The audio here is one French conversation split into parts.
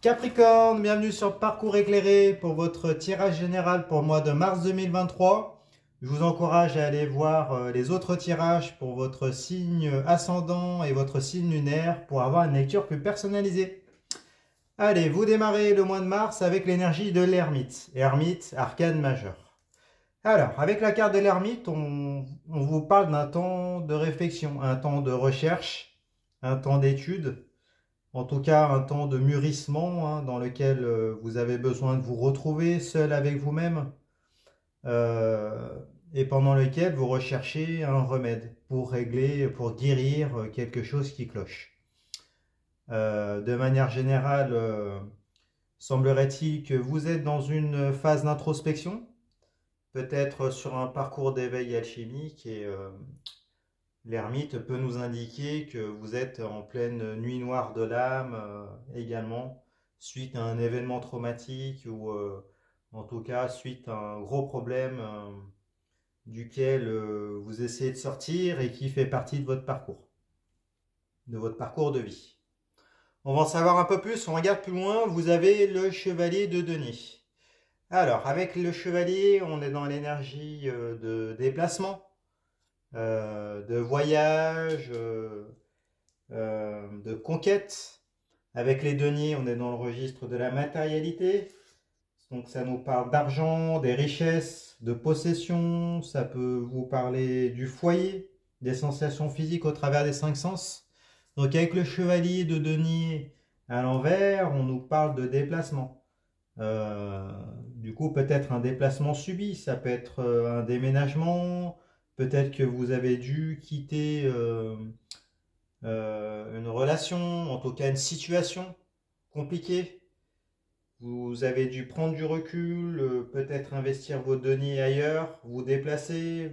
Capricorne, bienvenue sur Parcours éclairé pour votre tirage général pour le mois de mars 2023. Je vous encourage à aller voir les autres tirages pour votre signe ascendant et votre signe lunaire pour avoir une lecture plus personnalisée. Allez, vous démarrez le mois de mars avec l'énergie de l'ermite. Ermite, arcane majeur. Alors, avec la carte de l'ermite, on vous parle d'un temps de réflexion, un temps de recherche, un temps d'étude. En tout cas, un temps de mûrissement dans lequel vous avez besoin de vous retrouver seul avec vous-même et pendant lequel vous recherchez un remède pour régler, pour guérir quelque chose qui cloche. De manière générale, semblerait-il que vous êtes dans une phase d'introspection, peut-être sur un parcours d'éveil alchimique et l'ermite peut nous indiquer que vous êtes en pleine nuit noire de l'âme également, suite à un événement traumatique ou en tout cas suite à un gros problème duquel vous essayez de sortir et qui fait partie de votre parcours de vie. On va en savoir un peu plus, on regarde plus loin, vous avez le chevalier de denier. Alors, avec le chevalier, on est dans l'énergie de déplacement, de voyage, de conquête. Avec les deniers, on est dans le registre de la matérialité. Donc ça nous parle d'argent, des richesses, de possession. Ça peut vous parler du foyer, des sensations physiques au travers des 5 sens. Donc avec le chevalier de denier à l'envers, on nous parle de déplacement. Du coup, peut-être un déplacement subi, ça peut être un déménagement, peut-être que vous avez dû quitter une relation, en tout cas une situation compliquée. Vous avez dû prendre du recul, peut-être investir vos deniers ailleurs, vous déplacer,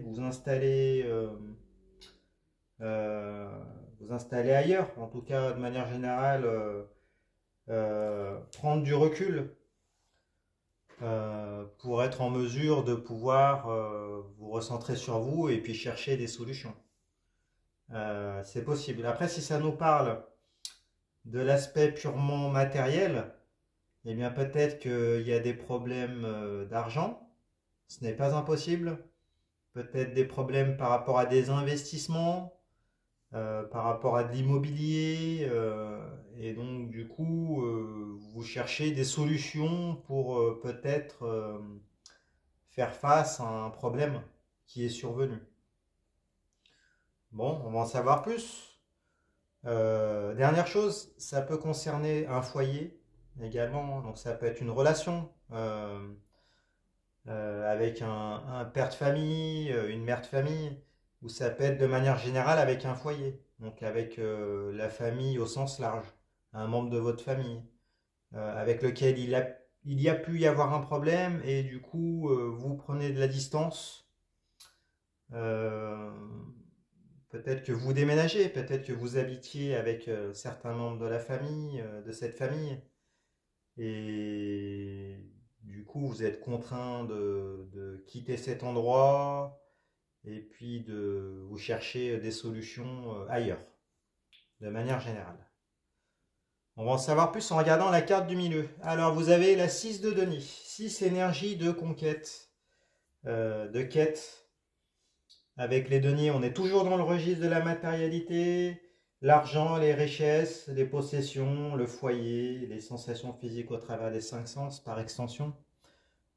euh, vous installer ailleurs. En tout cas, de manière générale, prendre du recul pour être en mesure de pouvoir vous recentrer sur vous et puis chercher des solutions. C'est possible. Après, si ça nous parle de l'aspect purement matériel, eh bien peut-être qu'il y a des problèmes d'argent, ce n'est pas impossible. Peut-être des problèmes par rapport à des investissements, par rapport à de l'immobilier, et donc du coup, vous cherchez des solutions pour peut-être faire face à un problème qui est survenu. Bon, on va en savoir plus. Dernière chose, ça peut concerner un foyer également, donc ça peut être une relation avec un père de famille, une mère de famille, ou ça peut être de manière générale avec un foyer, donc avec la famille au sens large, un membre de votre famille, avec lequel il y a pu y avoir un problème et du coup vous prenez de la distance. Euh, Peut-être que vous déménagez, peut-être que vous habitiez avec certains membres de la famille, de cette famille, et du coup vous êtes contraint de quitter cet endroit et puis de vous chercher des solutions ailleurs, de manière générale. On va en savoir plus en regardant la carte du milieu. Alors vous avez la 6 de denier, 6 énergie de conquête, de quête. Avec les deniers, on est toujours dans le registre de la matérialité, l'argent, les richesses, les possessions, le foyer, les sensations physiques au travers des 5 sens par extension.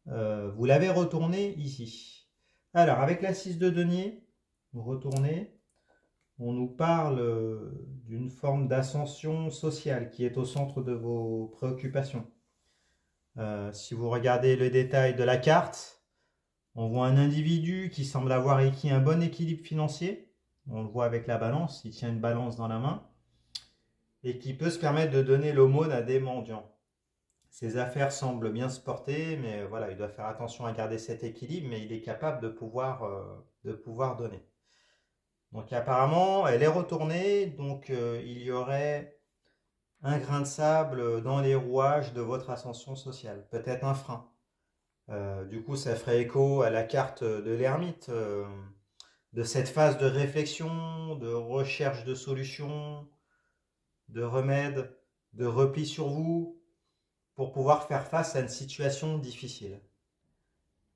Vous l'avez retourné ici. Alors, avec la 6 de denier, vous retournez, on nous parle d'une forme d'ascension sociale qui est au centre de vos préoccupations. Si vous regardez le détail de la carte, on voit un individu qui semble avoir acquis un bon équilibre financier. On le voit avec la balance, il tient une balance dans la main. Et qui peut se permettre de donner l'aumône à des mendiants. Ses affaires semblent bien se porter, mais voilà, il doit faire attention à garder cet équilibre, mais il est capable de pouvoir donner. Donc apparemment, elle est retournée, donc il y aurait un grain de sable dans les rouages de votre ascension sociale. Peut-être un frein. Du coup, ça ferait écho à la carte de l'ermite, de cette phase de réflexion, de recherche de solutions, de remèdes, de repli sur vous, pour pouvoir faire face à une situation difficile.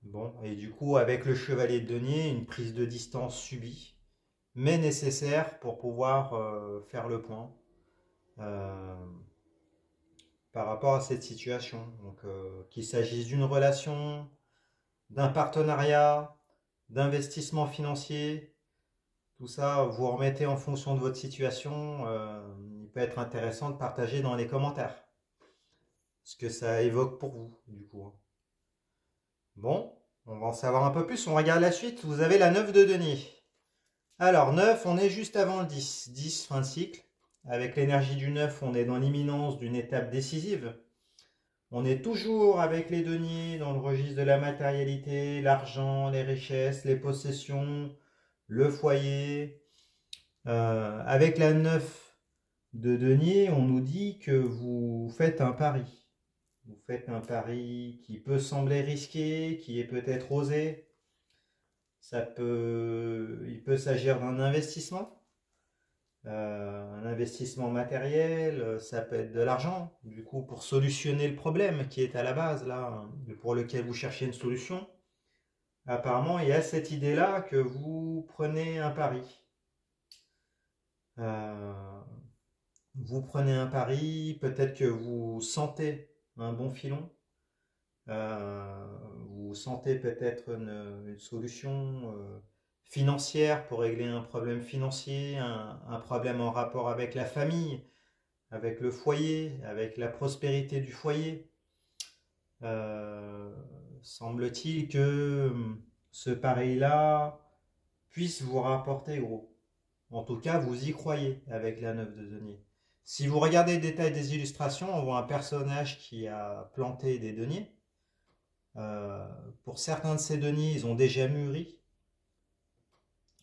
Bon, et du coup, avec le chevalier de denier, une prise de distance subie, mais nécessaire pour pouvoir faire le point euh, par rapport à cette situation. Donc, qu'il s'agisse d'une relation, d'un partenariat, d'investissement financier, tout ça, vous remettez en fonction de votre situation. Il peut être intéressant de partager dans les commentaires ce que ça évoque pour vous, du coup. Bon, on va en savoir un peu plus. On regarde la suite. Vous avez la 9 de denier. Alors, 9, on est juste avant le 10. 10, fin de cycle. Avec l'énergie du 9, on est dans l'imminence d'une étape décisive. On est toujours avec les deniers dans le registre de la matérialité, l'argent, les richesses, les possessions, le foyer. Avec la 9 de denier, on nous dit que vous faites un pari. Vous faites un pari qui peut sembler risqué, qui est peut-être osé. Il peut s'agir d'un investissement matériel, ça peut être de l'argent, du coup, pour solutionner le problème qui est à la base, là, pour lequel vous cherchez une solution. Apparemment, il y a cette idée-là que vous prenez un pari. Vous prenez un pari, peut-être que vous sentez un bon filon, vous sentez peut-être une solution financière pour régler un problème financier, un problème en rapport avec la famille, avec le foyer, avec la prospérité du foyer. Semble-t-il que ce pari-là puisse vous rapporter gros. En tout cas, vous y croyez avec la 9 de denier. Si vous regardez le détail des illustrations, on voit un personnage qui a planté des deniers. Pour certains de ces deniers, ils ont déjà mûri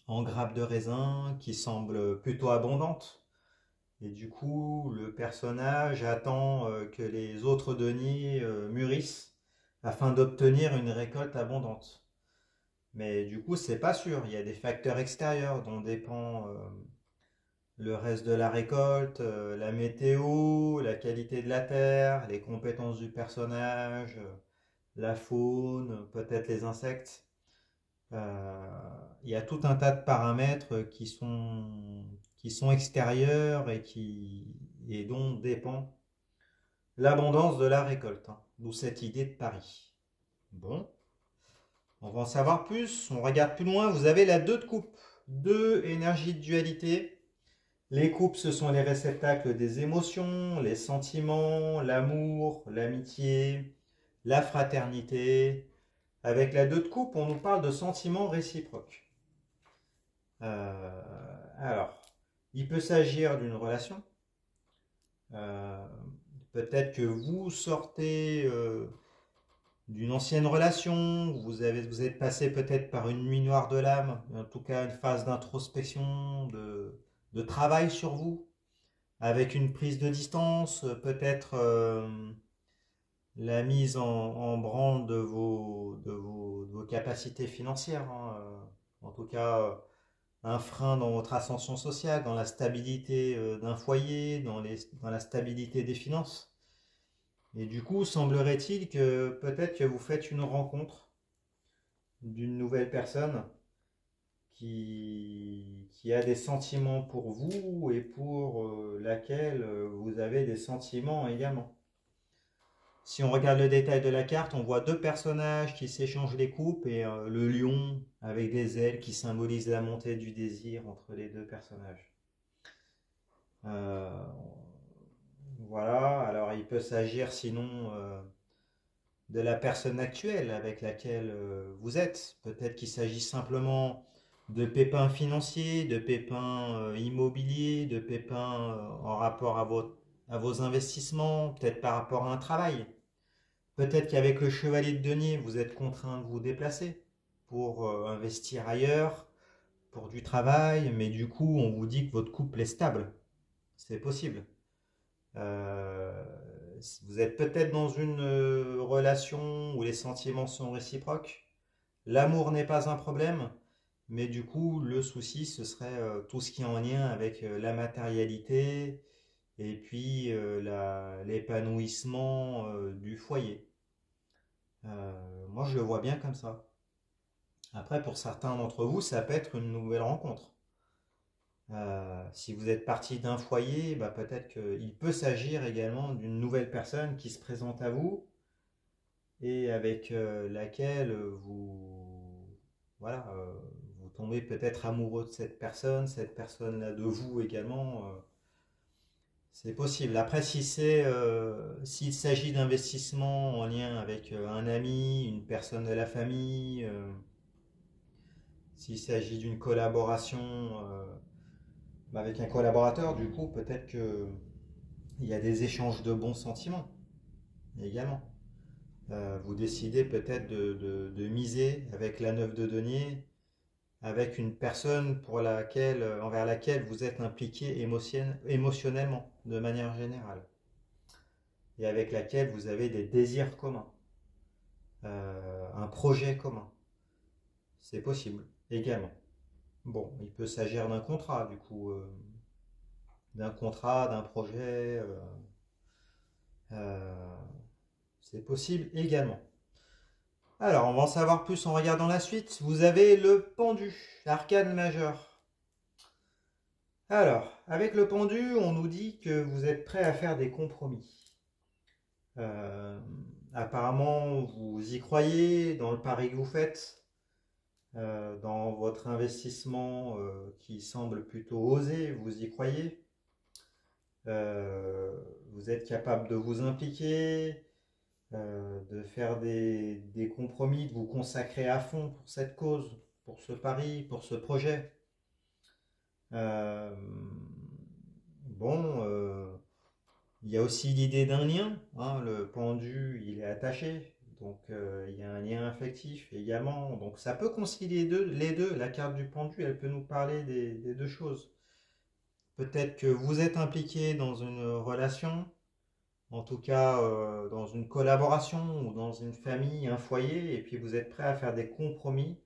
en grappes de raisin qui semblent plutôt abondantes. Et du coup, le personnage attend que les autres deniers mûrissent afin d'obtenir une récolte abondante. Mais du coup, c'est pas sûr. Il y a des facteurs extérieurs dont dépend le reste de la récolte, la météo, la qualité de la terre, les compétences du personnage, la faune, peut-être les insectes. Il y a tout un tas de paramètres qui sont extérieurs et dont dépend l'abondance de la récolte, hein, d'où cette idée de pari. Bon, on va en savoir plus. On regarde plus loin. Vous avez la 2 de coupe, 2 énergies de dualité. Les coupes, ce sont les réceptacles des émotions, les sentiments, l'amour, l'amitié, la fraternité. Avec la 2 de coupe, on nous parle de sentiments réciproques. Alors, il peut s'agir d'une relation. Peut-être que vous sortez d'une ancienne relation, vous êtes passé peut-être par une nuit noire de l'âme, en tout cas une phase d'introspection, de travail sur vous, avec une prise de distance, peut-être la mise en branle de vos capacités financières, hein, en tout cas un frein dans votre ascension sociale, dans la stabilité d'un foyer, dans la stabilité des finances. Et du coup, semblerait-il que peut-être que vous faites une rencontre d'une nouvelle personne qui a des sentiments pour vous et pour laquelle vous avez des sentiments également. Si on regarde le détail de la carte, on voit 2 personnages qui s'échangent les coupes et le lion avec des ailes qui symbolise la montée du désir entre les 2 personnages. Voilà, alors il peut s'agir sinon de la personne actuelle avec laquelle vous êtes. Peut-être qu'il s'agit simplement de pépins financiers, de pépins immobiliers, de pépins en rapport à vos investissements, peut-être par rapport à un travail. Peut-être qu'avec le chevalier de denier, vous êtes contraint de vous déplacer pour investir ailleurs, pour du travail, mais du coup, on vous dit que votre couple est stable. C'est possible. Vous êtes peut-être dans une relation où les sentiments sont réciproques. L'amour n'est pas un problème, mais du coup, le souci, ce serait tout ce qui est en lien avec la matérialité et puis l'épanouissement du foyer. Moi, je le vois bien comme ça. Après, pour certains d'entre vous, ça peut être une nouvelle rencontre. Si vous êtes parti d'un foyer, bah, peut-être qu'il peut s'agir également d'une nouvelle personne qui se présente à vous et avec laquelle voilà, vous tombez peut-être amoureux de cette personne-là de vous également. C'est possible. Après, s'il s'agit d'investissement en lien avec un ami, une personne de la famille, s'il s'agit d'une collaboration avec un collaborateur, du coup, peut-être qu'il y a des échanges de bons sentiments également. Vous décidez peut-être de miser avec la 9 de denier, avec une personne envers laquelle vous êtes impliqué émotionnellement, de manière générale, et avec laquelle vous avez des désirs communs, un projet commun. C'est possible également. Bon, il peut s'agir d'un contrat, du coup, d'un contrat, d'un projet. C'est possible également. Alors, on va en savoir plus en regardant la suite. Vous avez le pendu, arcane majeur. Alors, avec le pendu, on nous dit que vous êtes prêt à faire des compromis. Apparemment, vous y croyez dans le pari que vous faites, dans votre investissement qui semble plutôt osé, vous y croyez. Vous êtes capable de vous impliquer, de faire des compromis, de vous consacrer à fond pour cette cause, pour ce pari, pour ce projet. Il y a aussi l'idée d'un lien, hein, le pendu il est attaché, donc il y a un lien affectif également, donc ça peut concilier les deux, la carte du pendu elle peut nous parler des deux choses. Peut-être que vous êtes impliqué dans une relation, en tout cas dans une collaboration ou dans une famille, un foyer, et puis vous êtes prêt à faire des compromis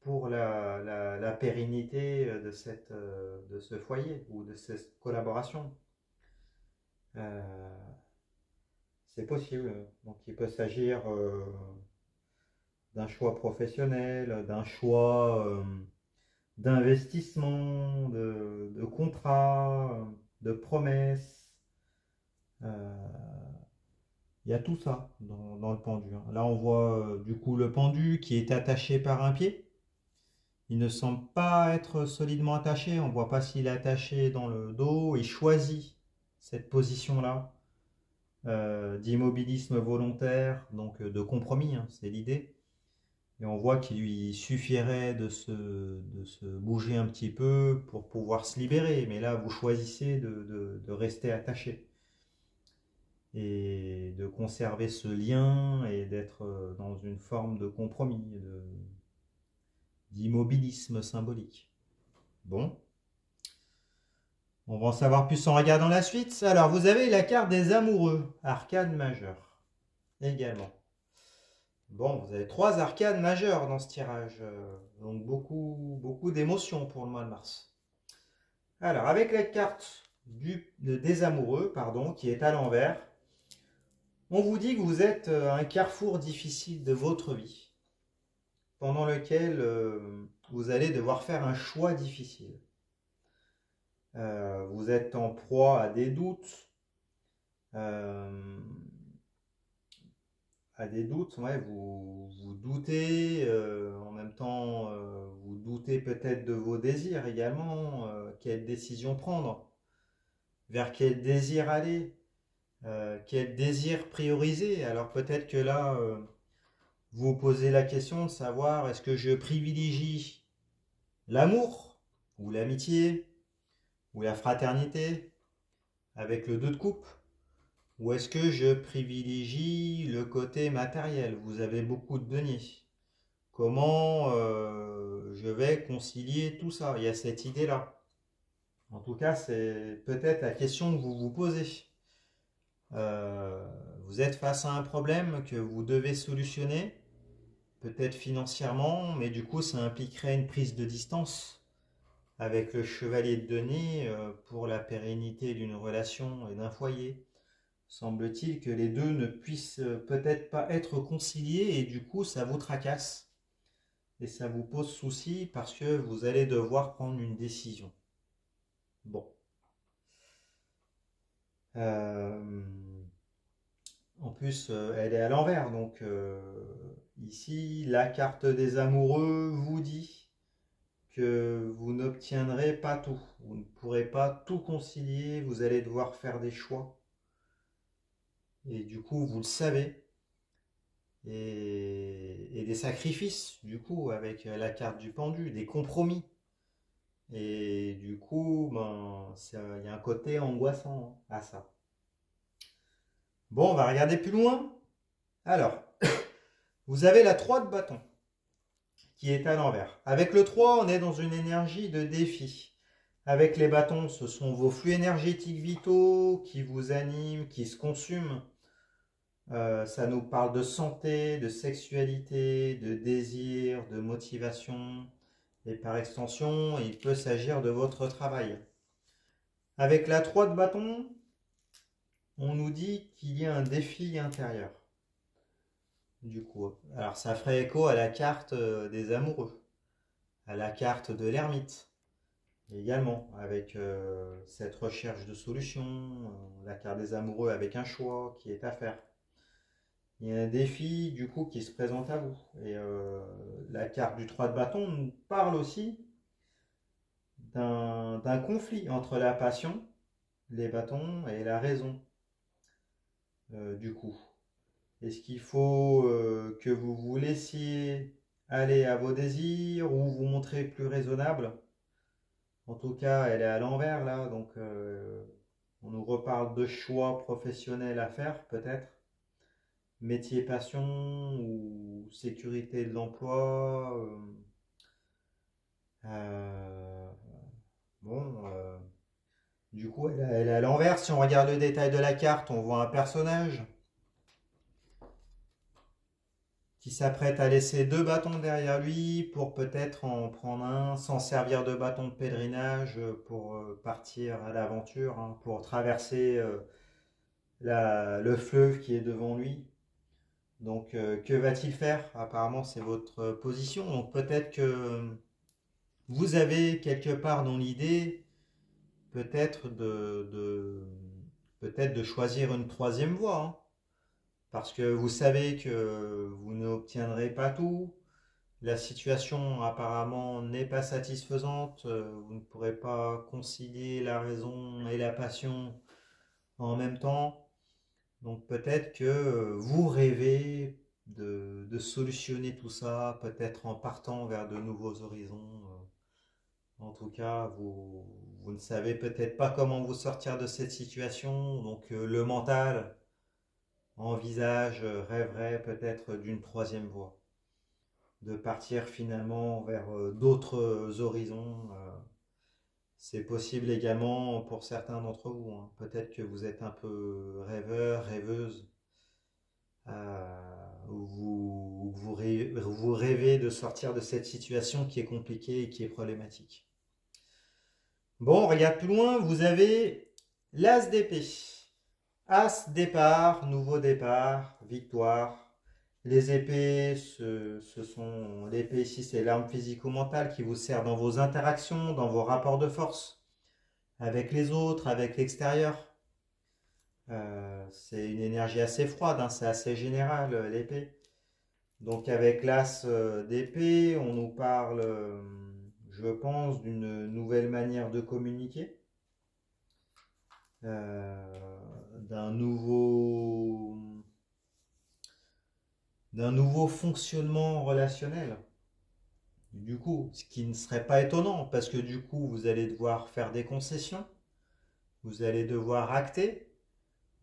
pour la pérennité de ce foyer ou de cette collaboration. C'est possible. Donc il peut s'agir d'un choix professionnel, d'un choix d'investissement, de contrat, de promesses. Il y a tout ça dans le pendu. Hein. Là, on voit du coup le pendu qui est attaché par un pied. Il ne semble pas être solidement attaché. On ne voit pas s'il est attaché dans le dos. Il choisit cette position-là d'immobilisme volontaire, donc de compromis, hein, c'est l'idée. Et on voit qu'il lui suffirait de se bouger un petit peu pour pouvoir se libérer. Mais là, vous choisissez de rester attaché et de conserver ce lien et d'être dans une forme de compromis, d'immobilisme symbolique. Bon. On va en savoir plus en regardant la suite. Alors, vous avez la carte des amoureux, arcane majeur, également. Bon, vous avez 3 arcanes majeures dans ce tirage, donc beaucoup d'émotions pour le mois de mars. Alors, avec la carte des amoureux, pardon, qui est à l'envers, on vous dit que vous êtes à un carrefour difficile de votre vie, pendant lequel vous allez devoir faire un choix difficile. Vous êtes en proie à des doutes, ouais, vous doutez, en même temps, vous doutez peut-être de vos désirs également, quelle décision prendre, vers quel désir aller, quel désir prioriser. Alors peut-être que là, vous vous posez la question de savoir est-ce que je privilégie l'amour ou l'amitié ou la fraternité avec le 2 de coupe, ou est-ce que je privilégie le côté matériel? Vous avez beaucoup de deniers. Comment je vais concilier tout ça? Il y a cette idée-là. En tout cas, c'est peut-être la question que vous vous posez. Vous êtes face à un problème que vous devez solutionner, peut-être financièrement, mais du coup, ça impliquerait une prise de distance avec le chevalier de denier pour la pérennité d'une relation et d'un foyer. Semble-t-il que les deux ne puissent peut-être pas être conciliés et du coup ça vous tracasse et ça vous pose souci parce que vous allez devoir prendre une décision. Bon. En plus, elle est à l'envers, donc ici, la carte des amoureux vous dit que vous n'obtiendrez pas tout. Vous ne pourrez pas tout concilier, vous allez devoir faire des choix. Et du coup, vous le savez. Et des sacrifices, du coup, avec la carte du pendu, des compromis. Et du coup, ben, il y a un côté angoissant à ça. Bon, on va regarder plus loin. Alors, vous avez la 3 de bâton qui est à l'envers. Avec le 3, on est dans une énergie de défi. Avec les bâtons, ce sont vos flux énergétiques vitaux qui vous animent, qui se consument. Ça nous parle de santé, de sexualité, de désir, de motivation. Et par extension, il peut s'agir de votre travail. Avec la 3 de bâton, on nous dit qu'il y a un défi intérieur. Du coup, alors ça ferait écho à la carte des amoureux, à la carte de l'ermite également, avec cette recherche de solution, la carte des amoureux avec un choix qui est à faire. Il y a un défi du coup qui se présente à vous. Et la carte du 3 de bâton nous parle aussi d'un conflit entre la passion, les bâtons, et la raison, du coup. Est-ce qu'il faut que vous vous laissiez aller à vos désirs ou vous montrer plus raisonnable? En tout cas, elle est à l'envers là, donc on nous reparle de choix professionnels à faire peut-être. Métier passion ou sécurité de l'emploi. Euh, bon, du coup, elle est à l'envers. Si on regarde le détail de la carte, on voit un personnage qui s'apprête à laisser 2 bâtons derrière lui pour peut-être en prendre un, s'en servir de bâton de pèlerinage pour partir à l'aventure, hein, pour traverser le fleuve qui est devant lui. Donc que va-t-il faire? Apparemment c'est votre position, donc peut-être que vous avez quelque part dans l'idée peut-être peut-être de choisir une troisième voie, hein. Parce que vous savez que vous n'obtiendrez pas tout. La situation apparemment n'est pas satisfaisante. Vous ne pourrez pas concilier la raison et la passion en même temps. Donc peut-être que vous rêvez de solutionner tout ça, peut-être en partant vers de nouveaux horizons. En tout cas, vous ne savez peut-être pas comment vous sortir de cette situation. Donc le mental envisage, rêverait peut-être d'une troisième voie, de partir finalement vers d'autres horizons. C'est possible également pour certains d'entre vous, hein. Peut-être que vous êtes un peu rêveur, rêveuse, vous rêvez de sortir de cette situation qui est compliquée et qui est problématique. Bon, on regarde plus loin, vous avez l'As d'épée. As, départ, nouveau départ, victoire. Les épées, ce sont l'épée ici, c'est l'arme physico-mentale qui vous sert dans vos interactions, dans vos rapports de force, avec les autres, avec l'extérieur. C'est une énergie assez froide, hein, c'est assez général l'épée. Donc avec l'as d'épée, on nous parle, je pense, d'une nouvelle manière de communiquer, d'un nouveau fonctionnement relationnel. Du coup, ce qui ne serait pas étonnant, parce que du coup, vous allez devoir faire des concessions, vous allez devoir acter.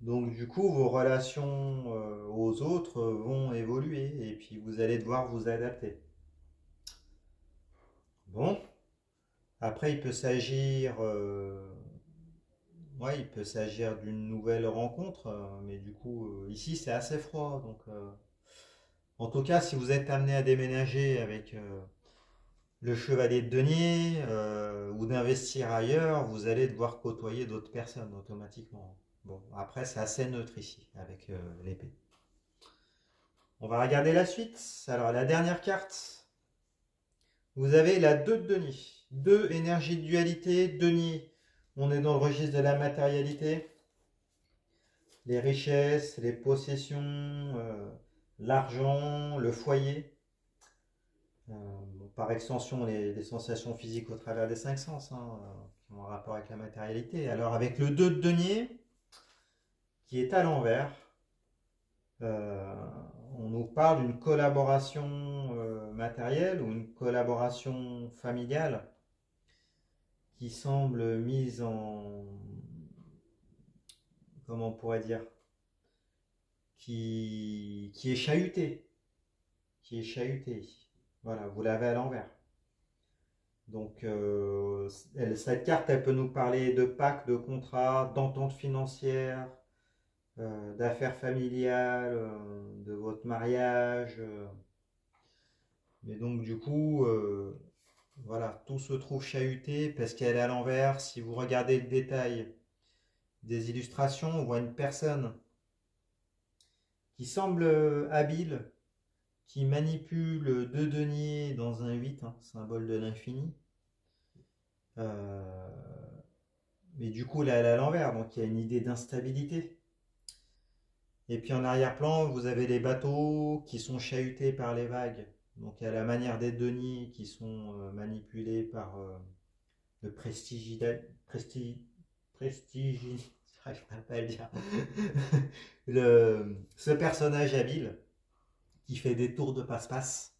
Donc du coup, vos relations aux autres vont évoluer et puis vous allez devoir vous adapter. Bon, après il peut s'agir d'une nouvelle rencontre, mais du coup ici c'est assez froid. Donc en tout cas, si vous êtes amené à déménager avec le chevalier de denier ou d'investir ailleurs, vous allez devoir côtoyer d'autres personnes automatiquement. Bon, après, c'est assez neutre ici avec l'épée. On va regarder la suite. Alors, la dernière carte, vous avez la 2 de denier. 2 énergie de dualité, denier. On est dans le registre de la matérialité, les richesses, les possessions, l'argent, le foyer. Par extension, les sensations physiques au travers des 5 sens, hein, qui ont un rapport avec la matérialité. Alors, avec le 2 de denier, qui est à l'envers, euh, on nous parle d'une collaboration matérielle ou une collaboration familiale qui semble mise en, comment on pourrait dire, qui est chahutée, qui est chahutée. Voilà, vous l'avez à l'envers. Donc, cette carte, elle peut nous parler de pacte, de contrat, d'entente financière, d'affaires familiales, de votre mariage. Mais donc, du coup, voilà, tout se trouve chahuté parce qu'elle est à l'envers. Si vous regardez le détail des illustrations, on voit une personne qui semble habile, qui manipule 2 deniers dans un 8, hein, symbole de l'infini. Euh, mais du coup, là, elle est à l'envers, donc il y a une idée d'instabilité. Et puis en arrière-plan, vous avez les bateaux qui sont chahutés par les vagues. Donc à la manière des deniers qui sont manipulés par le prestige, j'arriverai pas à le dire. Ce personnage habile qui fait des tours de passe-passe.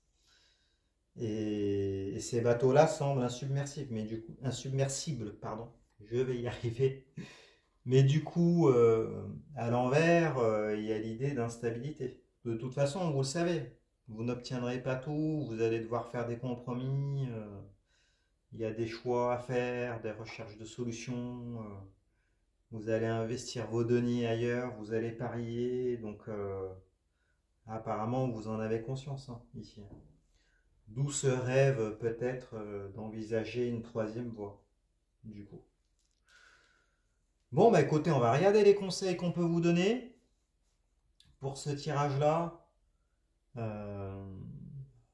Et ces bateaux-là semblent insubmersibles, mais du coup, insubmersibles, pardon. Je vais y arriver. Mais du coup, à l'envers, il y a l'idée d'instabilité. De toute façon, vous le savez, vous n'obtiendrez pas tout, vous allez devoir faire des compromis, il y a des choix à faire, des recherches de solutions, vous allez investir vos deniers ailleurs, vous allez parier, donc apparemment vous en avez conscience hein, ici. D'où ce rêve peut-être d'envisager une troisième voie, du coup. Bon, bah écoutez, on va regarder les conseils qu'on peut vous donner pour ce tirage-là. Euh,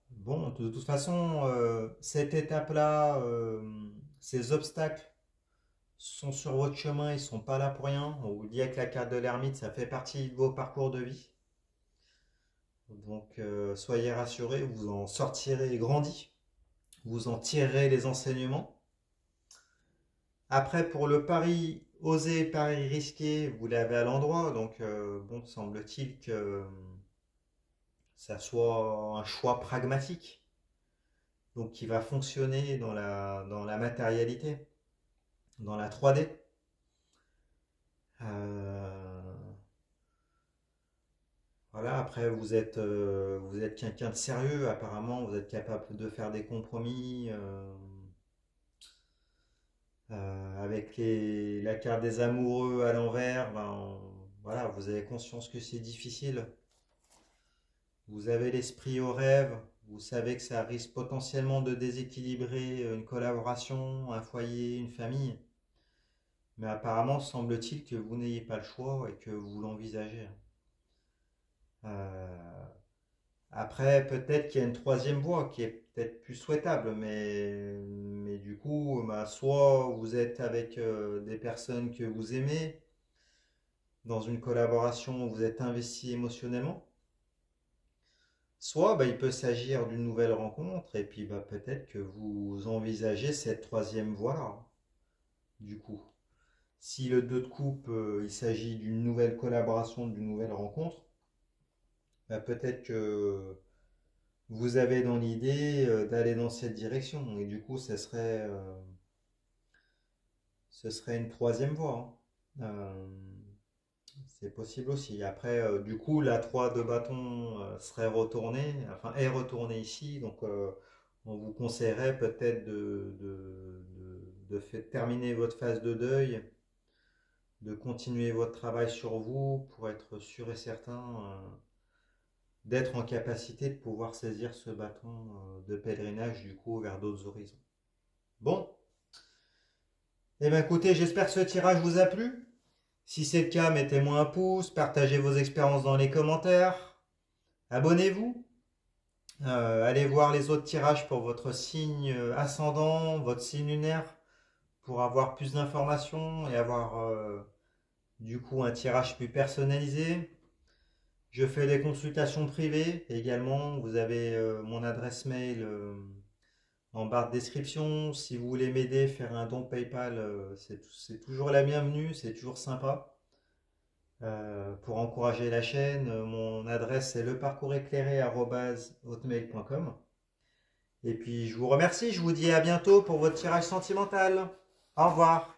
bon, de toute façon, cette étape-là, ces obstacles sont sur votre chemin, ils ne sont pas là pour rien. On vous dit avec la carte de l'ermite, ça fait partie de vos parcours de vie. Donc, soyez rassurés, vous en sortirez grandi, vous en tirerez les enseignements. Après, pour le pari osé, pari risqué, vous l'avez à l'endroit. Donc, bon, semble-t-il que ça soit un choix pragmatique, donc qui va fonctionner dans la matérialité, dans la 3D. Voilà, après vous êtes quelqu'un de sérieux, apparemment, vous êtes capable de faire des compromis. Avec la carte des amoureux à l'envers, ben, voilà, vous avez conscience que c'est difficile. Vous avez l'esprit au rêve, vous savez que ça risque potentiellement de déséquilibrer une collaboration, un foyer, une famille. Mais apparemment, semble-t-il que vous n'ayez pas le choix et que vous l'envisagez. Euh, Après, peut-être qu'il y a une troisième voie qui est peut-être plus souhaitable, mais du coup, bah, soit vous êtes avec des personnes que vous aimez, dans une collaboration où vous êtes investi émotionnellement, soit bah, il peut s'agir d'une nouvelle rencontre, et puis bah, peut-être que vous envisagez cette troisième voie-là, du coup. Si le 2 de coupe, il s'agit d'une nouvelle collaboration, d'une nouvelle rencontre, bah, peut-être que vous avez dans l'idée d'aller dans cette direction. Et du coup, ce serait une troisième voie, hein. C'est possible aussi. Après, du coup, la 3 de bâton serait retournée, enfin est retournée ici. Donc, on vous conseillerait peut-être de terminer votre phase de deuil, de continuer votre travail sur vous pour être sûr et certain d'être en capacité de pouvoir saisir ce bâton de pèlerinage du coup vers d'autres horizons. Bon, eh bien écoutez, j'espère que ce tirage vous a plu. Si c'est le cas, mettez-moi un pouce, partagez vos expériences dans les commentaires, abonnez-vous, allez voir les autres tirages pour votre signe ascendant, votre signe lunaire, pour avoir plus d'informations et avoir du coup un tirage plus personnalisé. Je fais des consultations privées également. Vous avez mon adresse mail en barre de description. Si vous voulez m'aider, faire un don PayPal, c'est toujours la bienvenue, c'est toujours sympa. Pour encourager la chaîne, mon adresse est leparcourséclairé@hotmail.com. Et puis je vous remercie, je vous dis à bientôt pour votre tirage sentimental. Au revoir.